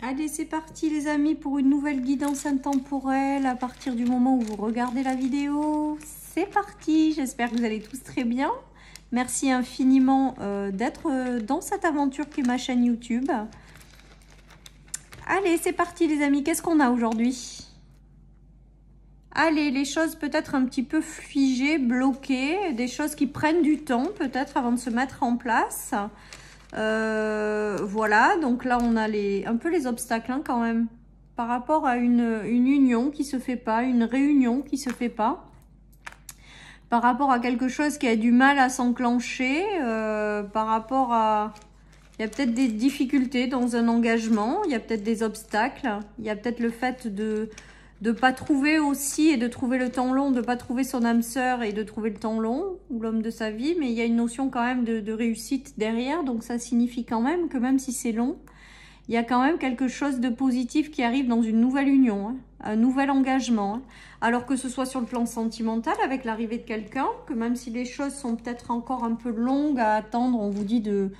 Allez, c'est parti les amis pour une nouvelle guidance intemporelle à partir du moment où vous regardez la vidéo. C'est parti, j'espère que vous allez tous très bien. Merci infiniment d'être dans cette aventure qui est ma chaîne YouTube. Allez, c'est parti les amis, qu'est-ce qu'on a aujourd'hui? Allez, les choses peut-être un petit peu figées, bloquées, des choses qui prennent du temps peut-être avant de se mettre en place. Voilà, donc là on a un peu les obstacles hein, quand même par rapport à une union qui se fait pas, une réunion qui se fait pas, par rapport à quelque chose qui a du mal à s'enclencher, par rapport à... Il y a peut-être des difficultés dans un engagement, il y a peut-être des obstacles, il y a peut-être le fait de pas trouver aussi et de trouver le temps long, de pas trouver son âme sœur et de trouver le temps long, ou l'homme de sa vie, mais il y a une notion quand même de réussite derrière, donc ça signifie quand même que même si c'est long, il y a quand même quelque chose de positif qui arrive dans une nouvelle union, hein, un nouvel engagement, hein. Alors que ce soit sur le plan sentimental avec l'arrivée de quelqu'un, que même si les choses sont peut-être encore un peu longues à attendre, on vous dit de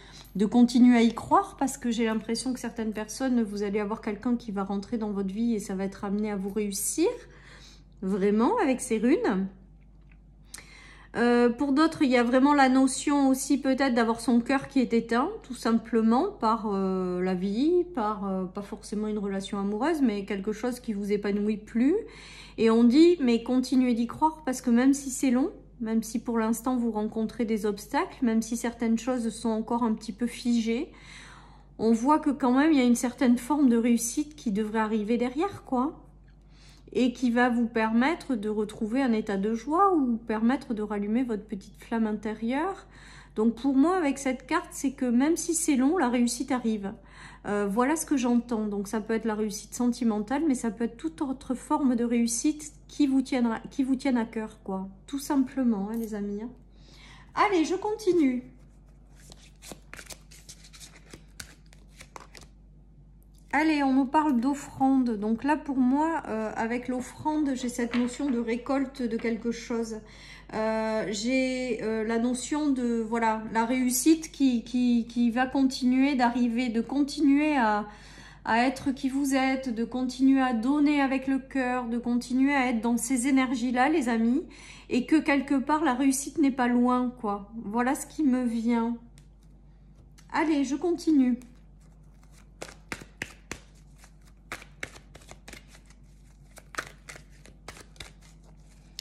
continuer à y croire parce que j'ai l'impression que certaines personnes, vous allez avoir quelqu'un qui va rentrer dans votre vie et ça va être amené à vous réussir, vraiment, avec ces runes. Pour d'autres, il y a vraiment la notion aussi peut-être d'avoir son cœur qui est éteint, tout simplement par la vie, par pas forcément une relation amoureuse, mais quelque chose qui vous épanouit plus. Et on dit, mais continuez d'y croire parce que même si c'est long, même si pour l'instant vous rencontrez des obstacles, même si certaines choses sont encore un petit peu figées, on voit que quand même il y a une certaine forme de réussite qui devrait arriver derrière, quoi. Et qui va vous permettre de retrouver un état de joie ou permettre de rallumer votre petite flamme intérieure. Donc pour moi, avec cette carte, c'est que même si c'est long, la réussite arrive. Voilà ce que j'entends. Donc ça peut être la réussite sentimentale, mais ça peut être toute autre forme de réussite qui vous tienne à cœur, quoi. Tout simplement, hein, les amis. Allez, je continue. Allez, on nous parle d'offrande. Donc là, pour moi, avec l'offrande, j'ai cette notion de récolte de quelque chose. J'ai la notion de, voilà, la réussite qui va continuer d'arriver, de continuer à être qui vous êtes, de continuer à donner avec le cœur, de continuer à être dans ces énergies-là, les amis, et que quelque part, la réussite n'est pas loin, quoi. Voilà ce qui me vient. Allez, je continue.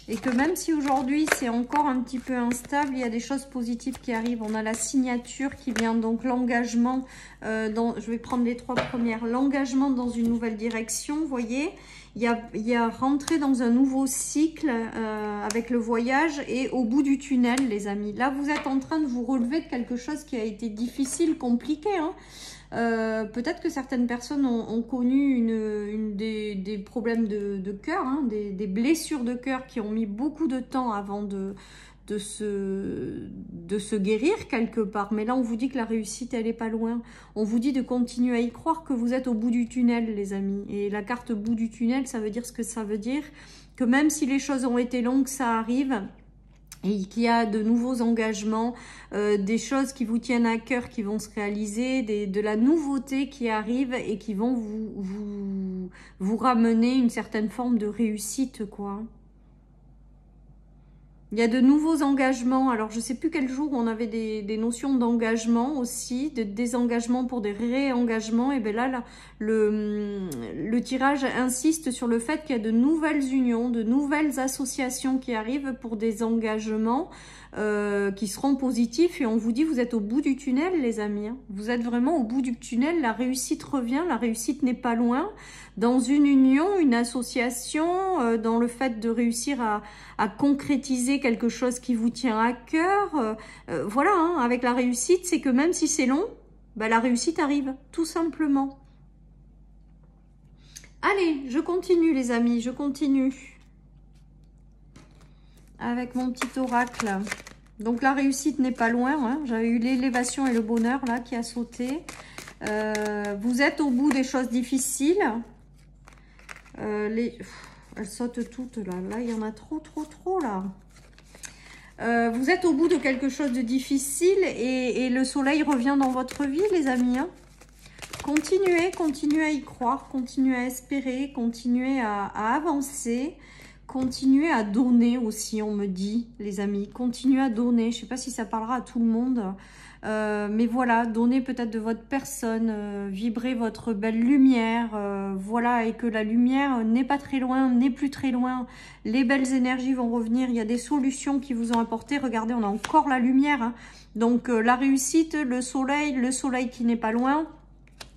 Et que même si aujourd'hui c'est encore un petit peu instable, il y a des choses positives qui arrivent. On a la signature qui vient, donc l'engagement, je vais prendre les trois premières, l'engagement dans une nouvelle direction, vous voyez. Il y a rentré dans un nouveau cycle avec le voyage et au bout du tunnel, les amis. Là, vous êtes en train de vous relever de quelque chose qui a été difficile, compliqué, hein. Peut-être que certaines personnes ont connu des problèmes de cœur, hein, des blessures de cœur qui ont mis beaucoup de temps avant de se guérir quelque part. Mais là, on vous dit que la réussite, elle n'est pas loin. On vous dit de continuer à y croire, que vous êtes au bout du tunnel, les amis. Et la carte bout du tunnel, ça veut dire ce que ça veut dire. Que même si les choses ont été longues, ça arrive. Et qu'il y a de nouveaux engagements, des choses qui vous tiennent à cœur, qui vont se réaliser, de la nouveauté qui arrive et qui vont vous ramener une certaine forme de réussite, quoi. Il y a de nouveaux engagements. Alors, je ne sais plus quel jour on avait des notions d'engagement aussi, de désengagement pour des réengagements. Et bien là, le tirage insiste sur le fait qu'il y a de nouvelles unions, de nouvelles associations qui arrivent pour des engagements qui seront positifs. Et on vous dit, vous êtes au bout du tunnel, les amis. Vous êtes vraiment au bout du tunnel. La réussite revient. La réussite n'est pas loin. Dans une union, une association, dans le fait de réussir à concrétiser quelque chose qui vous tient à cœur. Voilà, hein, avec la réussite, c'est que même si c'est long, bah, la réussite arrive, tout simplement. Allez, je continue les amis, je continue. Avec mon petit oracle. Donc la réussite n'est pas loin, hein. J'avais eu l'élévation et le bonheur là qui a sauté. Vous êtes au bout des choses difficiles. Elles sautent toutes là. Là, il y en a trop là. Vous êtes au bout de quelque chose de difficile et le soleil revient dans votre vie, les amis, hein. continuez à y croire, continuez à espérer, continuez à avancer, continuez à donner aussi, on me dit, les amis. Continuez à donner. Je ne sais pas si ça parlera à tout le monde. Mais voilà, donnez peut-être de votre personne, vibrez votre belle lumière, voilà, et que la lumière n'est pas très loin, n'est plus très loin. Les belles énergies vont revenir. Il y a des solutions qui vous ont apporté. Regardez, on a encore la lumière, hein. Donc la réussite, le soleil qui n'est pas loin.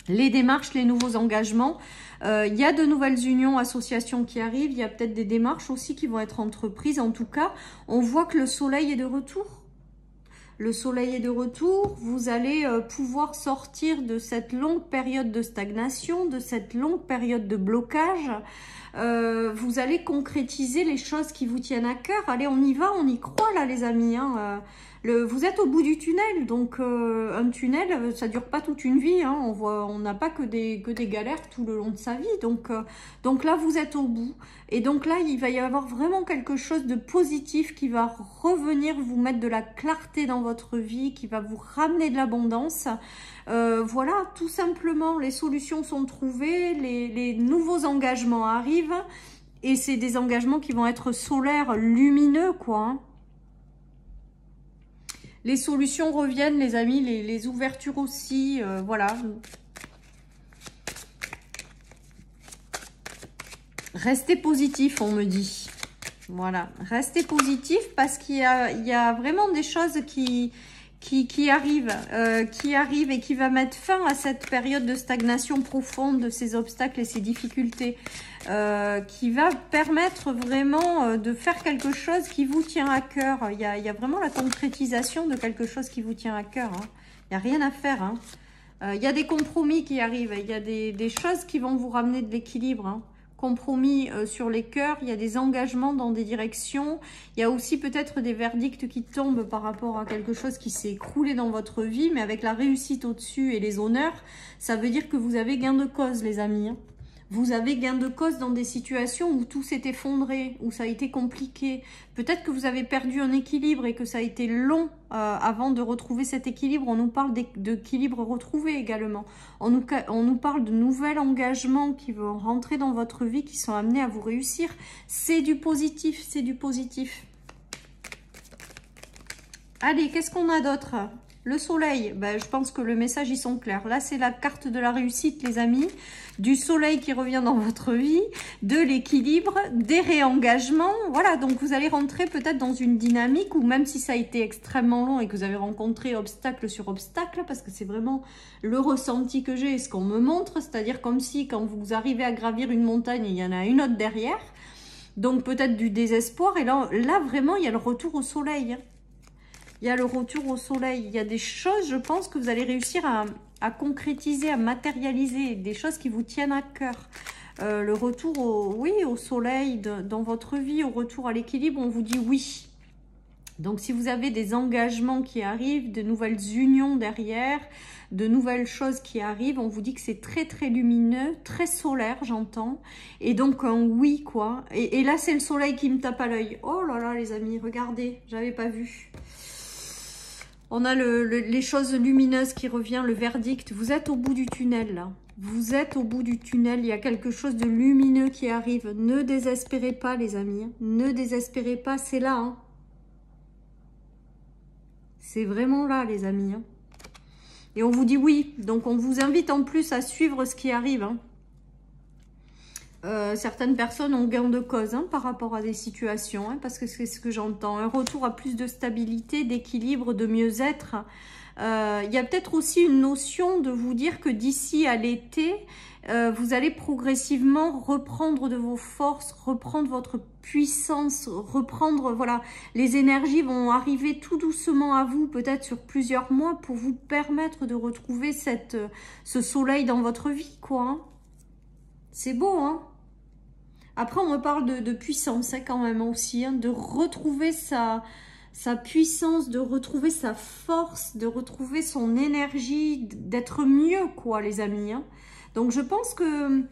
Les démarches, les nouveaux engagements. Il y a de nouvelles unions, associations qui arrivent. Il y a peut-être des démarches aussi qui vont être entreprises. En tout cas, on voit que le soleil est de retour. Le soleil est de retour. Vous allez pouvoir sortir de cette longue période de stagnation, de cette longue période de blocage. Vous allez concrétiser les choses qui vous tiennent à cœur. Allez, on y va, on y croit là les amis, hein. Vous êtes au bout du tunnel, donc un tunnel, ça dure pas toute une vie, hein. On n'a pas que des galères tout le long de sa vie, donc là vous êtes au bout, et donc là il va y avoir vraiment quelque chose de positif qui va revenir vous mettre de la clarté dans votre vie, qui va vous ramener de l'abondance. Voilà, tout simplement, les solutions sont trouvées, les nouveaux engagements arrivent, et c'est des engagements qui vont être solaires, lumineux, quoi, hein. Les solutions reviennent, les amis, les ouvertures aussi, voilà. Restez positif, on me dit. Voilà, restez positif parce qu'il y a vraiment des choses qui arrivent et qui va mettre fin à cette période de stagnation profonde, de ces obstacles et ces difficultés, qui va permettre vraiment de faire quelque chose qui vous tient à cœur. Il y a vraiment la concrétisation de quelque chose qui vous tient à cœur, hein. Il n'y a rien à faire, hein. Il y a des compromis qui arrivent, il y a des choses qui vont vous ramener de l'équilibre, hein. Compromis sur les cœurs, il y a des engagements dans des directions, il y a aussi peut-être des verdicts qui tombent par rapport à quelque chose qui s'est écroulé dans votre vie, mais avec la réussite au-dessus et les honneurs, ça veut dire que vous avez gain de cause, les amis, hein. Vous avez gain de cause dans des situations où tout s'est effondré, où ça a été compliqué. Peut-être que vous avez perdu un équilibre et que ça a été long avant de retrouver cet équilibre. On nous parle d'équilibre retrouvé également. On nous parle de nouveaux engagements qui vont rentrer dans votre vie, qui sont amenés à vous réussir. C'est du positif, c'est du positif. Allez, qu'est-ce qu'on a d'autre ? Le soleil, ben, je pense que le message, ils sont clairs. Là, c'est la carte de la réussite, les amis. Du soleil qui revient dans votre vie, de l'équilibre, des réengagements. Voilà, donc vous allez rentrer peut-être dans une dynamique où même si ça a été extrêmement long et que vous avez rencontré obstacle sur obstacle, parce que c'est vraiment le ressenti que j'ai et ce qu'on me montre, c'est-à-dire comme si quand vous arrivez à gravir une montagne, il y en a une autre derrière. Donc peut-être du désespoir. Et là vraiment, il y a le retour au soleil. Il y a le retour au soleil. Il y a des choses, je pense, que vous allez réussir à concrétiser, à matérialiser. Des choses qui vous tiennent à cœur. Le retour au soleil dans votre vie, au retour à l'équilibre, on vous dit oui. Donc, si vous avez des engagements qui arrivent, de nouvelles unions derrière, de nouvelles choses qui arrivent, on vous dit que c'est très, très lumineux, très solaire, j'entends. Et donc, un oui, quoi. Et là, c'est le soleil qui me tape à l'œil. Oh là là, les amis, regardez, j'avais pas vu. On a les choses lumineuses qui reviennent, le verdict. Vous êtes au bout du tunnel, là. Vous êtes au bout du tunnel. Il y a quelque chose de lumineux qui arrive. Ne désespérez pas, les amis. Ne désespérez pas, c'est là, hein. C'est vraiment là, les amis, hein. Et on vous dit oui. Donc, on vous invite en plus à suivre ce qui arrive, hein. Certaines personnes ont gain de cause, hein, par rapport à des situations, hein, parce que c'est ce que j'entends. Un retour à plus de stabilité, d'équilibre, de mieux-être. Il y a peut-être aussi une notion de vous dire que d'ici à l'été, vous allez progressivement reprendre de vos forces, reprendre votre puissance, reprendre, voilà, les énergies vont arriver tout doucement à vous, peut-être sur plusieurs mois, pour vous permettre de retrouver ce soleil dans votre vie, quoi, hein. C'est beau, hein. Après, on me parle de puissance, hein, quand même aussi, hein, de retrouver sa puissance, de retrouver sa force, de retrouver son énergie, d'être mieux, quoi, les amis, hein. Donc, je pense que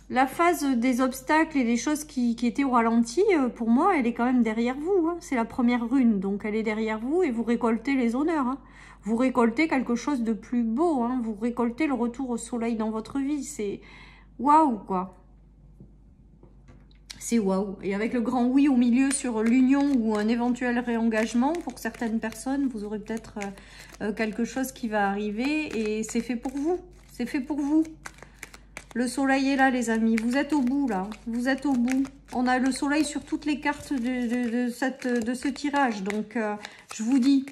la phase des obstacles et des choses qui étaient au ralenti, pour moi, elle est quand même derrière vous, hein. C'est la première rune, donc elle est derrière vous et vous récoltez les honneurs, hein. vous récoltez quelque chose de plus beau, hein. Vous récoltez le retour au soleil dans votre vie. C'est waouh, quoi. C'est waouh. Et avec le grand oui au milieu sur l'union ou un éventuel réengagement, pour certaines personnes, vous aurez peut-être quelque chose qui va arriver et c'est fait pour vous. C'est fait pour vous. Le soleil est là, les amis. Vous êtes au bout, là. Vous êtes au bout. On a le soleil sur toutes les cartes de ce tirage. Donc, je vous dis.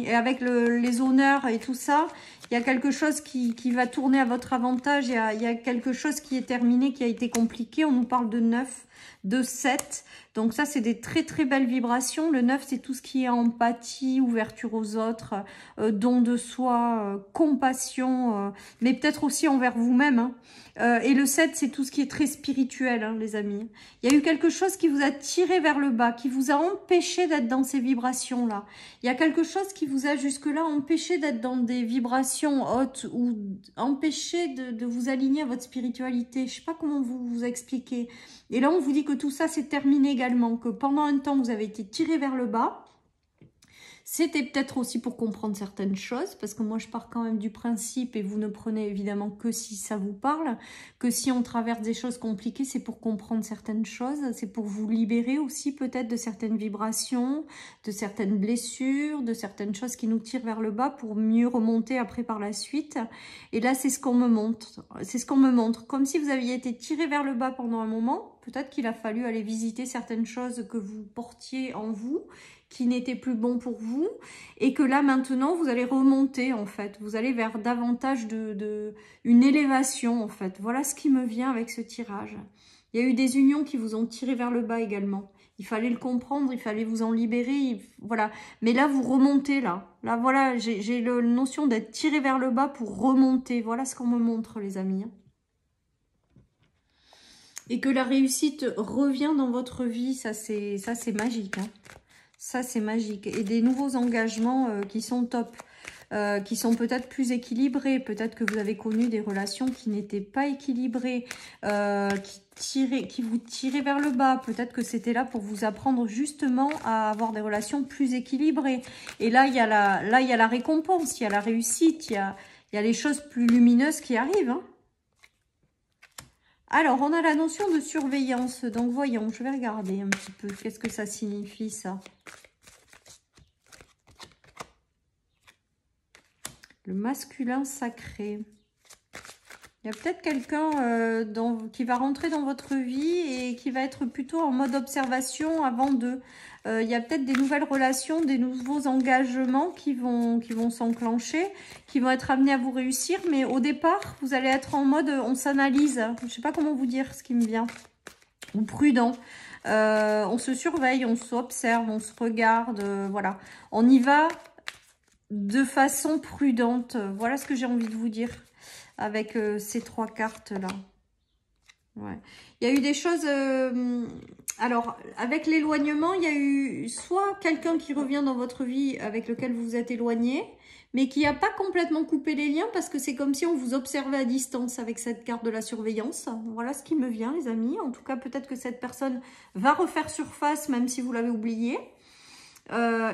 Et avec les honneurs et tout ça, il y a quelque chose qui va tourner à votre avantage. Il y a quelque chose qui est terminé, qui a été compliqué. On nous parle de 9, de 7. Donc ça, c'est des très très belles vibrations. Le 9, c'est tout ce qui est empathie, ouverture aux autres, don de soi, compassion, mais peut-être aussi envers vous-même, hein. Et le 7, c'est tout ce qui est très spirituel, hein, les amis. Il y a eu quelque chose qui vous a tiré vers le bas, qui vous a empêché d'être dans ces vibrations-là. Il y a quelque chose qui vous a jusque-là empêché d'être dans des vibrations hautes ou empêché de vous aligner à votre spiritualité. Je ne sais pas comment vous expliquer. Et là, on vous dit que tout ça, c'est terminé également, que pendant un temps, vous avez été tiré vers le bas. C'était peut-être aussi pour comprendre certaines choses, parce que moi je pars quand même du principe, et vous ne prenez évidemment que si ça vous parle, que si on traverse des choses compliquées, c'est pour comprendre certaines choses, c'est pour vous libérer aussi peut-être de certaines vibrations, de certaines blessures, de certaines choses qui nous tirent vers le bas pour mieux remonter après par la suite. Et là c'est ce qu'on me montre, comme si vous aviez été tiré vers le bas pendant un moment, peut-être qu'il a fallu aller visiter certaines choses que vous portiez en vous, qui n'était plus bon pour vous, et que là maintenant vous allez remonter en fait, vous allez vers davantage une élévation en fait. Voilà ce qui me vient avec ce tirage. Il y a eu des unions qui vous ont tiré vers le bas également. Il fallait le comprendre, il fallait vous en libérer, voilà. Mais là vous remontez là. Là voilà, j'ai la notion d'être tiré vers le bas pour remonter. Voilà ce qu'on me montre les amis. Et que la réussite revient dans votre vie, ça c'est magique, hein. Ça, c'est magique. Et des nouveaux engagements qui sont top, qui sont peut-être plus équilibrés. Peut-être que vous avez connu des relations qui n'étaient pas équilibrées, qui vous tiraient vers le bas. Peut-être que c'était là pour vous apprendre justement à avoir des relations plus équilibrées. Et là, il y a la récompense, il y a la réussite, il y a les choses plus lumineuses qui arrivent, hein. Alors, on a la notion de surveillance. Donc, voyons, je vais regarder un petit peu. Qu'est-ce que ça signifie, ça? Le masculin sacré. Il y a peut-être quelqu'un qui va rentrer dans votre vie et qui va être plutôt en mode observation avant d'eux. Il y a peut-être des nouvelles relations, des nouveaux engagements qui vont s'enclencher, qui vont être amenés à vous réussir. Mais au départ, vous allez être en mode on s'analyse. Je ne sais pas comment vous dire ce qui me vient. Ou prudent. On se surveille, on s'observe, on se regarde. Voilà. On y va de façon prudente. Voilà ce que j'ai envie de vous dire avec ces trois cartes-là. Ouais. Il y a eu des choses... alors, avec l'éloignement, il y a eu soit quelqu'un qui revient dans votre vie avec lequel vous vous êtes éloigné, mais qui n'a pas complètement coupé les liens parce que c'est comme si on vous observait à distance avec cette carte de la surveillance. Voilà ce qui me vient, les amis. En tout cas, peut-être que cette personne va refaire surface, même si vous l'avez oublié.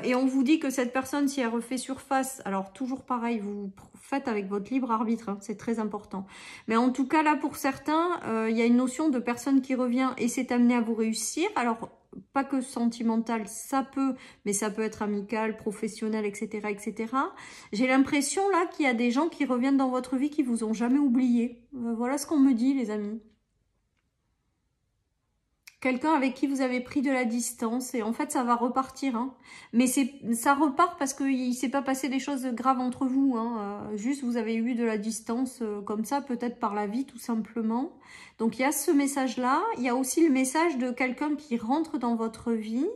Et on vous dit que cette personne, si elle refait surface, alors toujours pareil, vous faites avec votre libre arbitre, hein, c'est très important. Mais en tout cas, là, pour certains, il y a une notion de personne qui revient et s'est amenée à vous réussir. Alors, pas que sentimental, ça peut, mais ça peut être amical, professionnel, etc., etc. J'ai l'impression, là, qu'il y a des gens qui reviennent dans votre vie qui vous ont jamais oublié. Voilà ce qu'on me dit, les amis. Quelqu'un avec qui vous avez pris de la distance et en fait ça va repartir, hein. Mais ça repart parce qu'il ne s'est pas passé des choses graves entre vous, hein. Juste vous avez eu de la distance comme ça, peut-être par la vie tout simplement. Donc il y a ce message là, il y a aussi le message de quelqu'un qui rentre dans votre vie,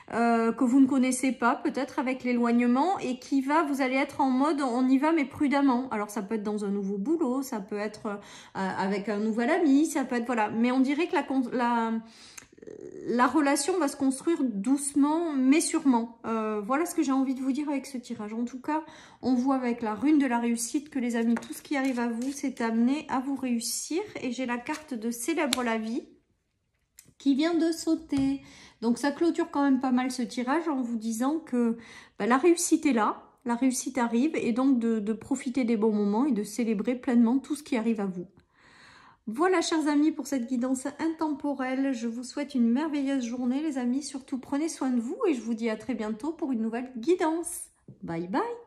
que vous ne connaissez pas, peut-être avec l'éloignement, et qui va, vous allez être en mode on y va mais prudemment. Alors ça peut être dans un nouveau boulot, ça peut être avec un nouvel ami, ça peut être, voilà. Mais on dirait que la relation va se construire doucement mais sûrement. Voilà ce que j'ai envie de vous dire avec ce tirage. En tout cas, on voit avec la rune de la réussite que les amis, tout ce qui arrive à vous, c'est amené à vous réussir. Et j'ai la carte de célèbre la vie qui vient de sauter. Donc ça clôture quand même pas mal ce tirage en vous disant que la réussite est là. la réussite arrive et donc de profiter des bons moments et de célébrer pleinement tout ce qui arrive à vous. Voilà, chers amis, pour cette guidance intemporelle. Je vous souhaite une merveilleuse journée, les amis. Surtout, prenez soin de vous et je vous dis à très bientôt pour une nouvelle guidance. Bye bye.